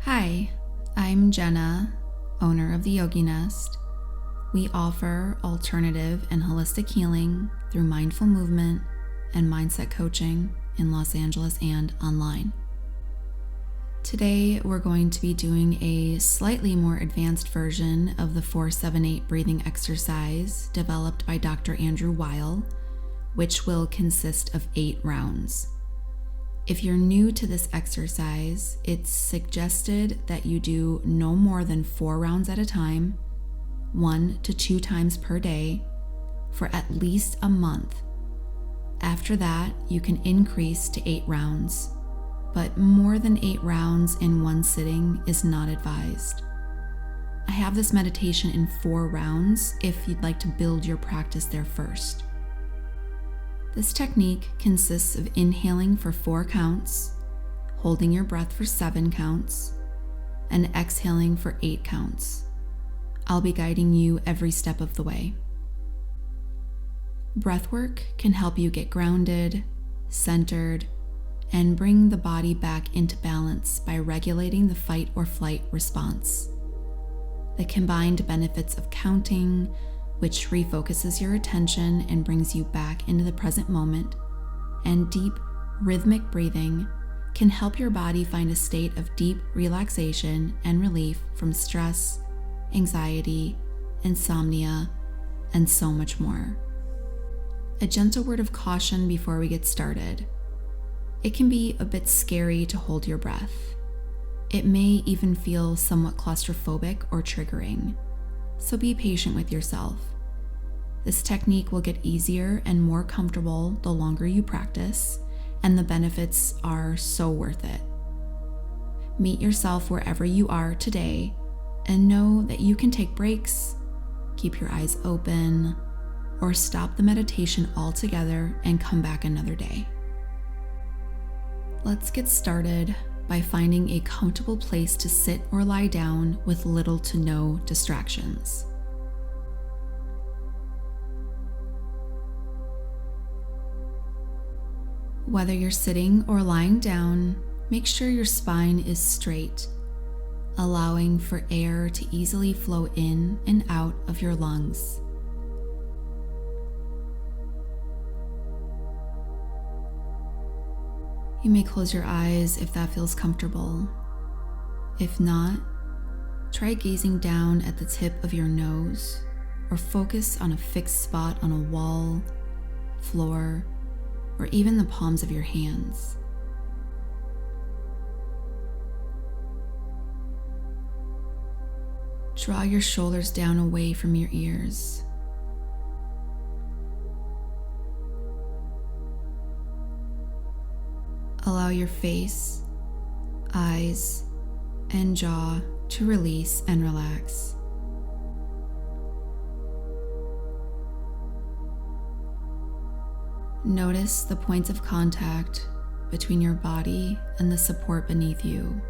Hi, I'm Jenna, owner of the Yogi Nest. We offer alternative and holistic healing through mindful movement and mindset coaching in Los Angeles and online. Today, we're going to be doing a slightly more advanced version of the 4-7-8 breathing exercise developed by Dr. Andrew Weil, which will consist of 8 rounds. If you're new to this exercise, it's suggested that you do no more than 4 rounds at a time, 1 to 2 times per day, for at least a month. After that, you can increase to 8 rounds, but more than 8 rounds in one sitting is not advised. I have this meditation in 4 rounds if you'd like to build your practice there first. This technique consists of inhaling for 4 counts, holding your breath for 7 counts, and exhaling for 8 counts. I'll be guiding you every step of the way. Breathwork can help you get grounded, centered, and bring the body back into balance by regulating the fight or flight response. The combined benefits of counting, which refocuses your attention and brings you back into the present moment, and deep, rhythmic breathing can help your body find a state of deep relaxation and relief from stress, anxiety, insomnia, and so much more. A gentle word of caution before we get started. It can be a bit scary to hold your breath. It may even feel somewhat claustrophobic or triggering. So be patient with yourself. This technique will get easier and more comfortable the longer you practice, and the benefits are so worth it. Meet yourself wherever you are today, and know that you can take breaks, keep your eyes open, or stop the meditation altogether and come back another day. Let's get started by finding a comfortable place to sit or lie down with little to no distractions. Whether you're sitting or lying down, make sure your spine is straight, allowing for air to easily flow in and out of your lungs. You may close your eyes if that feels comfortable. If not, try gazing down at the tip of your nose or focus on a fixed spot on a wall, floor, or even the palms of your hands. Draw your shoulders down away from your ears. Allow your face, eyes, and jaw to release and relax. Notice the points of contact between your body and the support beneath you.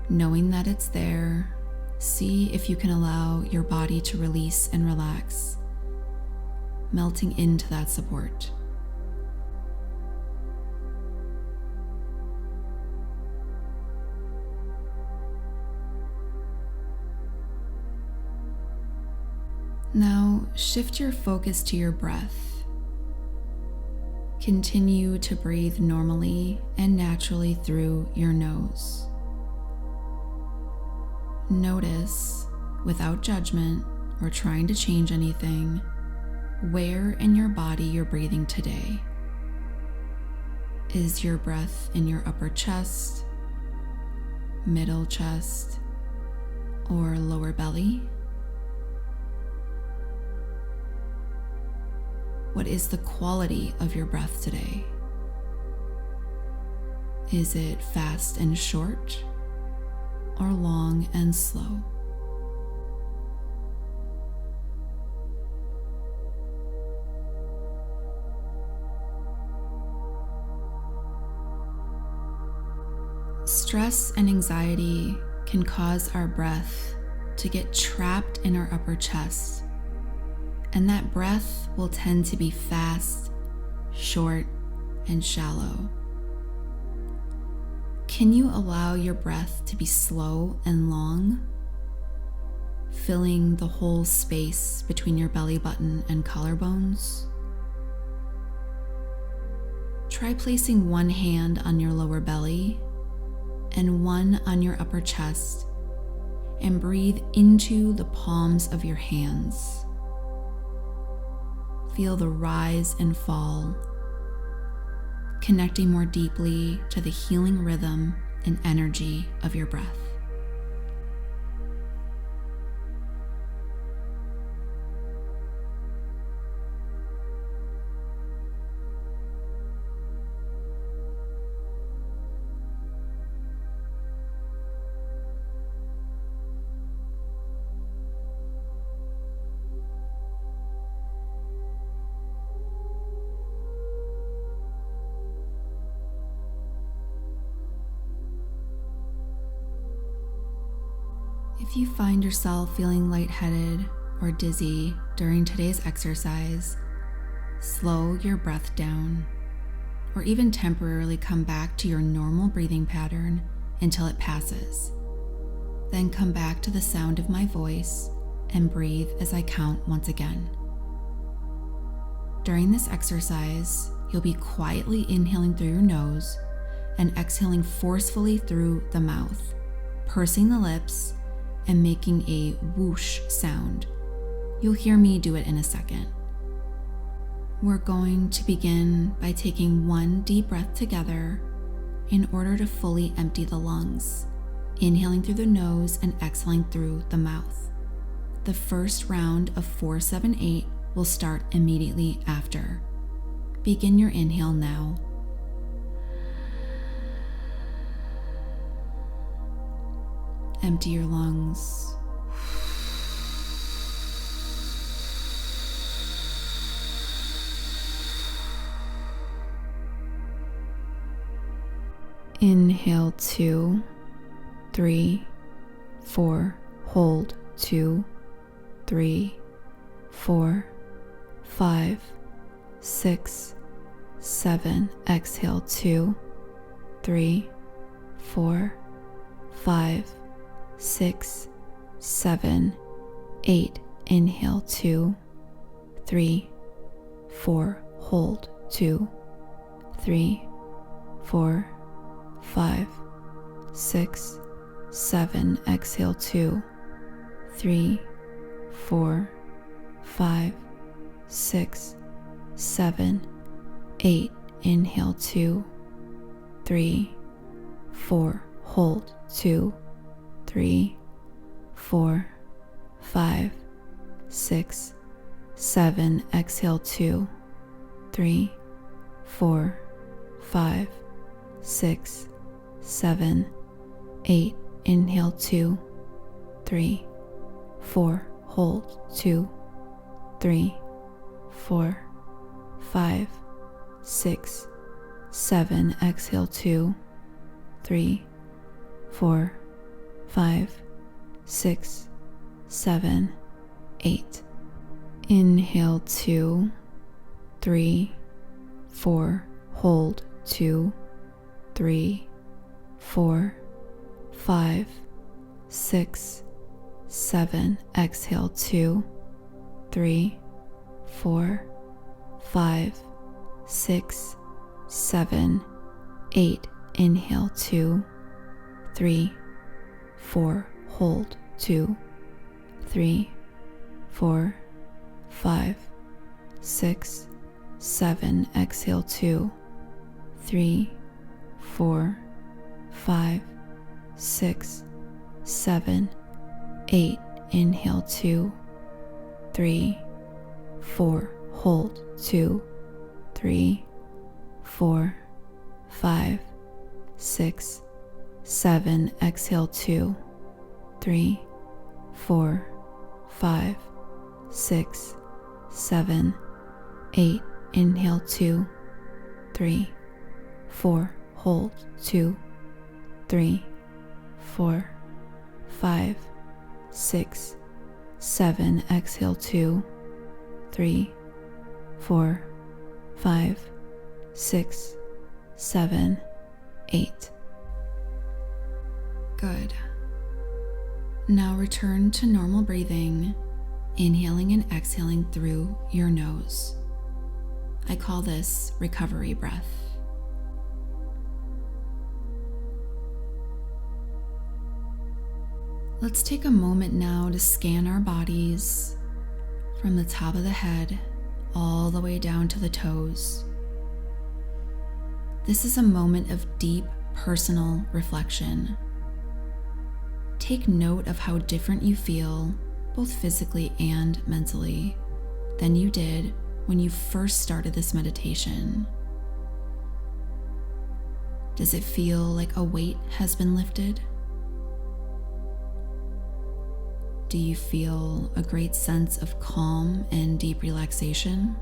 Knowing that it's there, see if you can allow your body to release and relax, melting into that support. Now, shift your focus to your breath. Continue to breathe normally and naturally through your nose. Notice, without judgment or trying to change anything, where in your body you're breathing today. Is your breath in your upper chest, middle chest, or lower belly? What is the quality of your breath today? Is it fast and short, or long and slow? Stress and anxiety can cause our breath to get trapped in our upper chest, and that breath will tend to be fast, short, and shallow. Can you allow your breath to be slow and long, filling the whole space between your belly button and collarbones? Try placing one hand on your lower belly and one on your upper chest, and breathe into the palms of your hands. Feel the rise and fall, connecting more deeply to the healing rhythm and energy of your breath. If you find yourself feeling lightheaded or dizzy during today's exercise, slow your breath down, or even temporarily come back to your normal breathing pattern until it passes. Then come back to the sound of my voice and breathe as I count once again. During this exercise, you'll be quietly inhaling through your nose and exhaling forcefully through the mouth, pursing the lips and making a whoosh sound. You'll hear me do it in a second. We're going to begin by taking one deep breath together in order to fully empty the lungs, inhaling through the nose and exhaling through the mouth. The first round of 4, 7, 8 will start immediately after. Begin your inhale now. Empty your lungs. Inhale 2, 3, 4, hold 2, 3, 4, 5, 6, 7, exhale 2, 3, 4, 5, 6, 7, 8, inhale 2, 3, 4, hold 2, 3, 4, 5, 6, 7, exhale 2, 3, 4, 5, 6, 7, 8, inhale 2, 3, 4, hold 2, 3, 4, 5, 6, 7, exhale 2, 3, 4, 5, 6, 7, 8, inhale 2, 3, 4, hold 2, 3, 4, 5, 6, 7, exhale 2, 3, 4, 5, 6, 7, 8. Inhale 2, 3, 4, hold 2, 3, 4, 5, 6, 7, exhale 2, 3, 4, 5, 6, 7, 8, inhale 2, 3, 4, hold 2, 3, 4, 5, 6, 7, exhale 2, 3, 4, 5, 6, 7, 8, inhale 2, 3, 4, hold 2, 3, 4, 5, 6, 7, exhale 2, 3, 4, 5, 6, 7, 8, inhale 2, 3, 4, hold 2, 3, 4, 5, 6, 7, exhale 2, 3, 4, 5, 6, 7, 8. Good. Now return to normal breathing, inhaling and exhaling through your nose. I call this recovery breath. Let's take a moment now to scan our bodies from the top of the head all the way down to the toes. This is a moment of deep personal reflection. Take note of how different you feel, both physically and mentally, than you did when you first started this meditation. Does it feel like a weight has been lifted? Do you feel a great sense of calm and deep relaxation?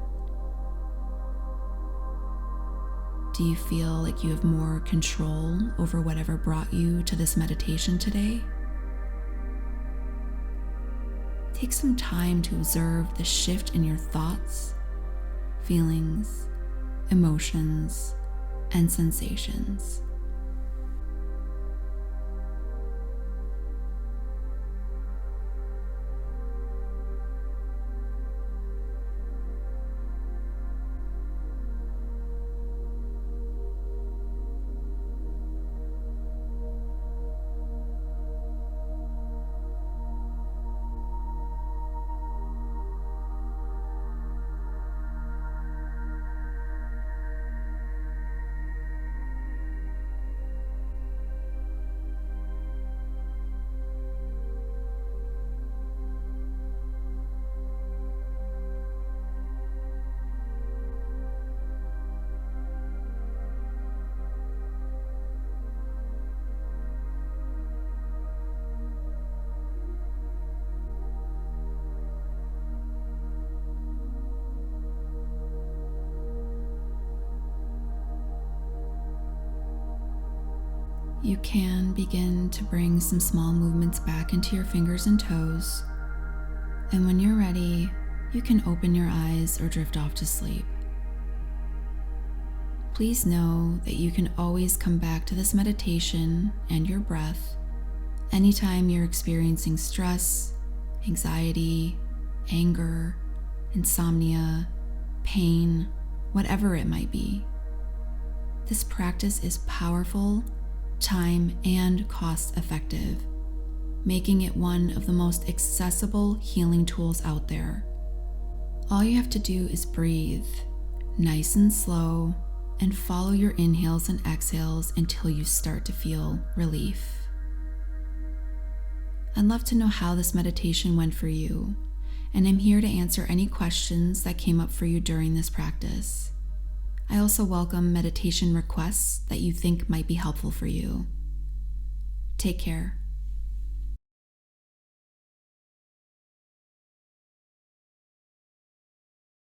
Do you feel like you have more control over whatever brought you to this meditation today? Take some time to observe the shift in your thoughts, feelings, emotions, and sensations. You can begin to bring some small movements back into your fingers and toes, and when you're ready, you can open your eyes or drift off to sleep. Please know that you can always come back to this meditation and your breath anytime you're experiencing stress, anxiety, anger, insomnia, pain, whatever it might be. This practice is powerful, time, and cost-effective, making it one of the most accessible healing tools out there. All you have to do is breathe, nice and slow, and follow your inhales and exhales until you start to feel relief. I'd love to know how this meditation went for you, and I'm here to answer any questions that came up for you during this practice. I also welcome meditation requests that you think might be helpful for you. Take care.